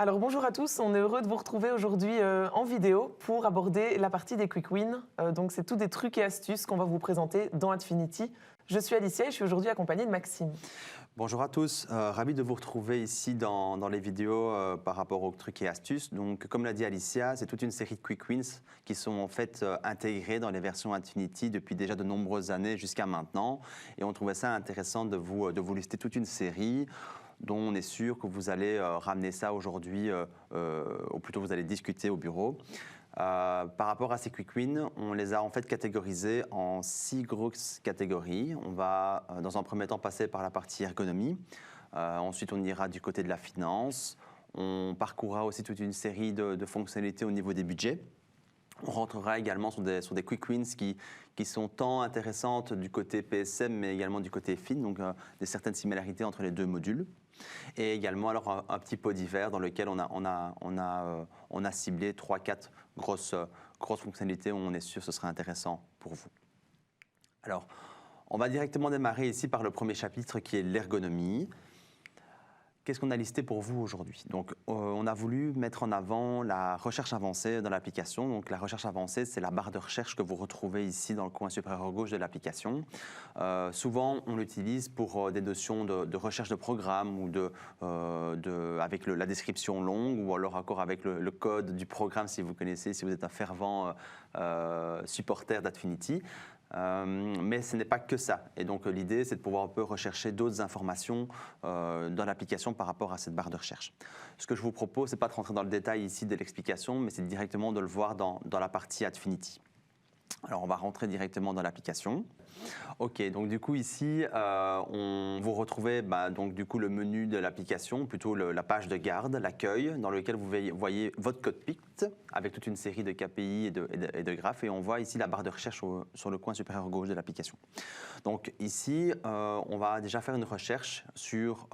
Alors bonjour à tous, on est heureux de vous retrouver aujourd'hui en vidéo pour aborder la partie des quick wins. Donc c'est tous des trucs et astuces qu'on va vous présenter dans Adfinity. Je suis Alicia et je suis aujourd'hui accompagnée de Maxime. Bonjour à tous, ravi de vous retrouver ici dans les vidéos par rapport aux trucs et astuces. Donc, comme l'a dit Alicia, c'est toute une série de quick wins qui sont en fait intégrés dans les versions Adfinity depuis déjà de nombreuses années jusqu'à maintenant. Et on trouvait ça intéressant de vous lister toute une série dont on est sûr que vous allez ramener ça aujourd'hui, ou plutôt vous allez discuter au bureau. Par rapport à ces quick wins, on les a en fait catégorisés en 6 grosses catégories. On va dans un premier temps passer par la partie ergonomie. Ensuite, on ira du côté de la finance. On parcourra aussi toute une série de fonctionnalités au niveau des budgets. On rentrera également sur des quick wins qui sont tant intéressantes du côté PSM, mais également du côté FIN, donc des certaines similarités entre les deux modules. Et également alors un petit pot d'hiver dans lequel on a ciblé 3-4 grosses fonctionnalités où on est sûr que ce sera intéressant pour vous. Alors, on va directement démarrer ici par le premier chapitre qui est l'ergonomie. Qu'est-ce qu'on a listé pour vous aujourd'hui? Donc, on a voulu mettre en avant la recherche avancée dans l'application. Donc, la recherche avancée, c'est la barre de recherche que vous retrouvez ici dans le coin supérieur gauche de l'application. Souvent, on l'utilise pour des notions de recherche de programme ou avec la description longue ou alors encore avec le code du programme si vous connaissez, si vous êtes un fervent supporter d'Adfinity. Mais ce n'est pas que ça. Et donc l'idée, c'est de pouvoir un peu rechercher d'autres informations dans l'application par rapport à cette barre de recherche. Ce que je vous propose, ce n'est pas de rentrer dans le détail ici de l'explication, mais c'est directement de le voir dans la partie Adfinity. Alors, on va rentrer directement dans l'application. OK, donc du coup ici, vous retrouvez donc, du coup, le menu de l'application, plutôt la page de garde, l'accueil, dans lequel vous voyez votre cockpit avec toute une série de KPI et de graphes. Et on voit ici la barre de recherche sur le coin supérieur gauche de l'application. Donc ici, on va déjà faire une recherche sur